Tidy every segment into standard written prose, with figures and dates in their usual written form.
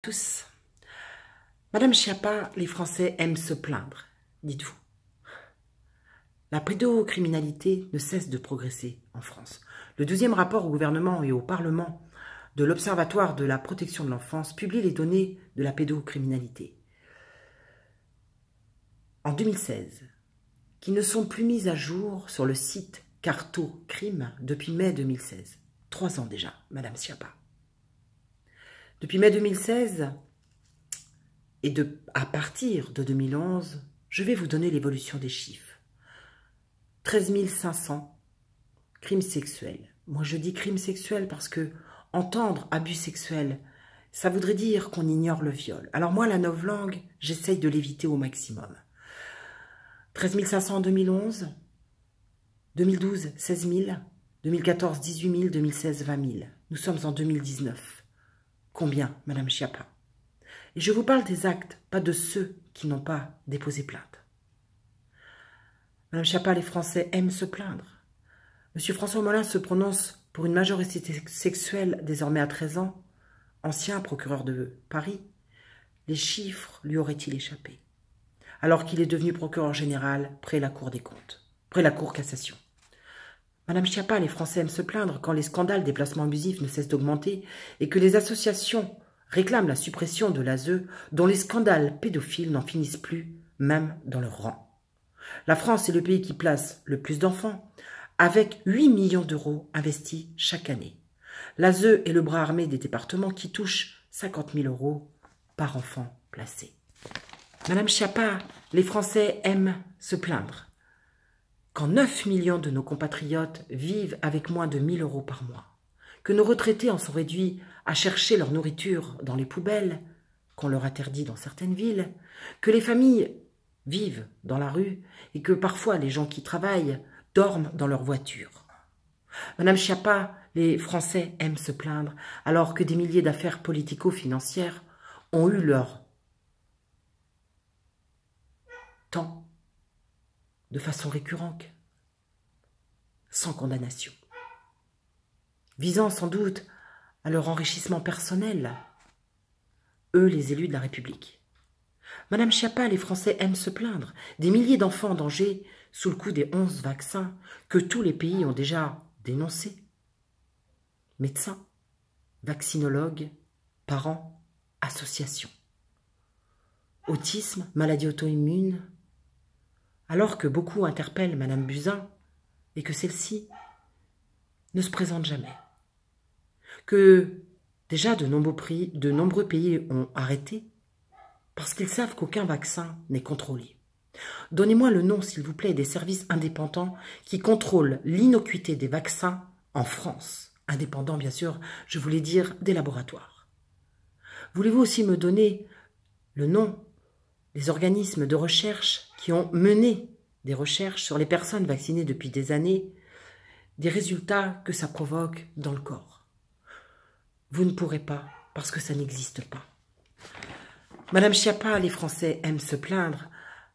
Tous. Madame Schiappa, les Français aiment se plaindre, dites-vous. La pédocriminalité ne cesse de progresser en France. Le 12e rapport au gouvernement et au Parlement de l'Observatoire de la protection de l'enfance publie les données de la pédocriminalité. En 2016, qui ne sont plus mises à jour sur le site Carto-Crime depuis mai 2016. 3 ans déjà, Madame Schiappa. Depuis mai 2016, et à partir de 2011, je vais vous donner l'évolution des chiffres. 13 500 crimes sexuels. Moi, je dis crimes sexuels parce que entendre abus sexuels, ça voudrait dire qu'on ignore le viol. Alors moi, la novlangue, j'essaye de l'éviter au maximum. 13 500 en 2011, 2012, 16 000, 2014, 18 000, 2016, 20 000. Nous sommes en 2019. Combien, Madame Schiappa? Et je vous parle des actes, pas de ceux qui n'ont pas déposé plainte. Madame Schiappa, les Français aiment se plaindre. Monsieur François Molins se prononce pour une majorité sexuelle désormais à 13 ans, ancien procureur de Paris. Les chiffres lui auraient-ils échappé? Alors qu'il est devenu procureur général près la Cour des comptes, près la Cour cassation. Madame Schiappa, les Français aiment se plaindre quand les scandales des placements abusifs ne cessent d'augmenter et que les associations réclament la suppression de l'ASE, dont les scandales pédophiles n'en finissent plus, même dans leur rang. La France est le pays qui place le plus d'enfants, avec 8 millions d'euros investis chaque année. L'ASE est le bras armé des départements qui touchent 50 000 euros par enfant placé. Madame Schiappa, les Français aiment se plaindre. Quand 9 millions de nos compatriotes vivent avec moins de 1 000 euros par mois, que nos retraités en sont réduits à chercher leur nourriture dans les poubelles, qu'on leur interdit dans certaines villes, que les familles vivent dans la rue et que parfois les gens qui travaillent dorment dans leur voiture. Madame Schiappa, les Français aiment se plaindre alors que des milliers d'affaires politico-financières ont eu leur temps de façon récurrente, sans condamnation, visant sans doute à leur enrichissement personnel, eux les élus de la République. Madame Schiappa, les Français aiment se plaindre des milliers d'enfants en danger sous le coup des 11 vaccins que tous les pays ont déjà dénoncés. Médecins, vaccinologues, parents, associations. Autisme, maladie auto-immune, alors que beaucoup interpellent Madame Buzyn et que celle-ci ne se présente jamais. Que déjà de nombreux pays ont arrêté parce qu'ils savent qu'aucun vaccin n'est contrôlé. Donnez-moi le nom, s'il vous plaît, des services indépendants qui contrôlent l'innocuité des vaccins en France. Indépendants, bien sûr, je voulais dire des laboratoires. Voulez-vous aussi me donner le nom des organismes de recherche qui ont mené des recherches sur les personnes vaccinées depuis des années, des résultats que ça provoque dans le corps? Vous ne pourrez pas, parce que ça n'existe pas. Madame Schiappa, les Français aiment se plaindre,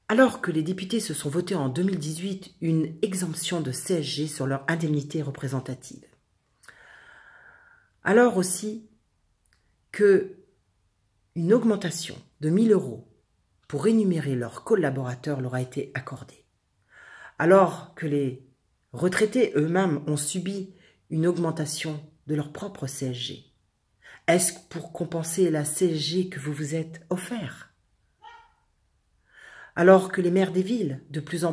alors que les députés se sont votés en 2018 une exemption de CSG sur leur indemnité représentative. Alors aussi que une augmentation de 1 000 euros pour rémunérer leurs collaborateurs leur a été accordée. Alors que les retraités eux-mêmes ont subi une augmentation de leur propre CSG. Est-ce pour compenser la CSG que vous vous êtes offert? Alors que les maires des villes, de plus de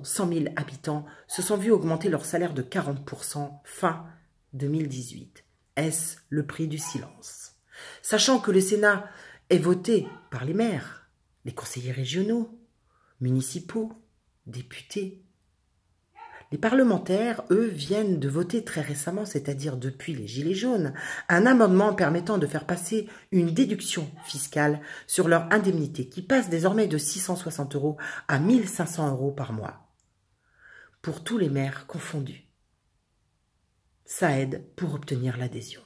100 000 habitants, se sont vus augmenter leur salaire de 40% fin 2018. Est-ce le prix du silence? Sachant que le Sénat est voté par les maires, les conseillers régionaux, municipaux, députés. Les parlementaires, eux, viennent de voter très récemment, c'est-à-dire depuis les Gilets jaunes, un amendement permettant de faire passer une déduction fiscale sur leur indemnité qui passe désormais de 660 euros à 1 500 euros par mois. Pour tous les maires confondus. Ça aide pour obtenir l'adhésion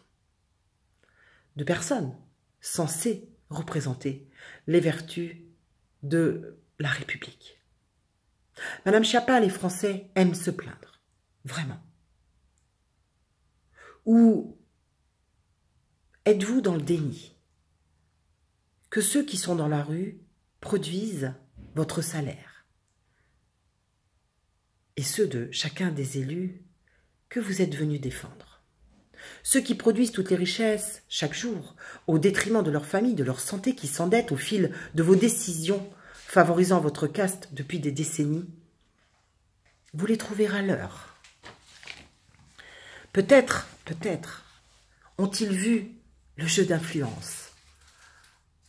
de personnes censées représenter les vertus de la République. Madame Schiappa, les Français aiment se plaindre, vraiment. Ou êtes-vous dans le déni que ceux qui sont dans la rue produisent votre salaire et ceux de chacun des élus que vous êtes venus défendre? Ceux qui produisent toutes les richesses chaque jour au détriment de leur famille, de leur santé, qui s'endettent au fil de vos décisions favorisant votre caste depuis des décennies, vous les trouvez à l'heure. Peut-être ont-ils vu le jeu d'influence,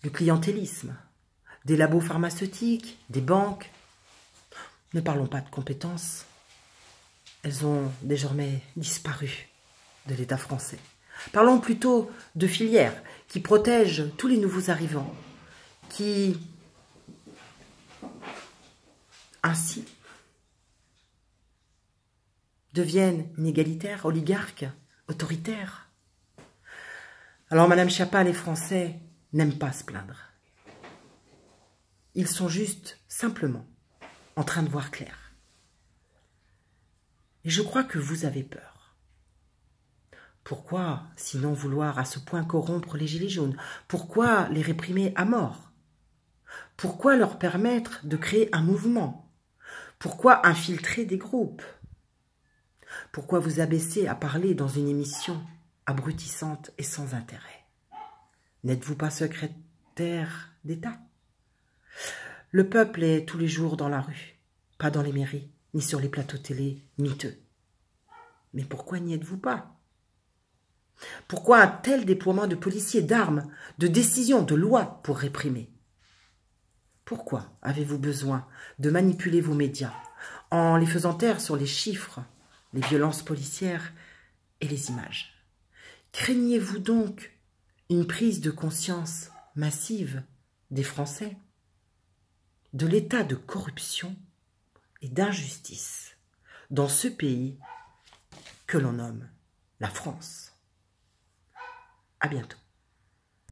le clientélisme, des labos pharmaceutiques, des banques. Ne parlons pas de compétences. Elles ont désormais disparu de l'État français. Parlons plutôt de filières qui protègent tous les nouveaux arrivants, qui, ainsi, deviennent inégalitaires, oligarques, autoritaires. Alors, Madame Schiappa, les Français n'aiment pas se plaindre. Ils sont juste, simplement, en train de voir clair. Et je crois que vous avez peur. Pourquoi, sinon, vouloir à ce point corrompre les gilets jaunes? Pourquoi les réprimer à mort? Pourquoi leur permettre de créer un mouvement? Pourquoi infiltrer des groupes? Pourquoi vous abaisser à parler dans une émission abrutissante et sans intérêt? N'êtes-vous pas secrétaire d'État? Le peuple est tous les jours dans la rue, pas dans les mairies, ni sur les plateaux télé miteux. Mais pourquoi n'y êtes-vous pas? Pourquoi un tel déploiement de policiers, d'armes, de décisions, de lois pour réprimer? Pourquoi avez-vous besoin de manipuler vos médias en les faisant taire sur les chiffres, les violences policières et les images? Craignez-vous donc une prise de conscience massive des Français de l'état de corruption et d'injustice dans ce pays que l'on nomme la France? À bientôt.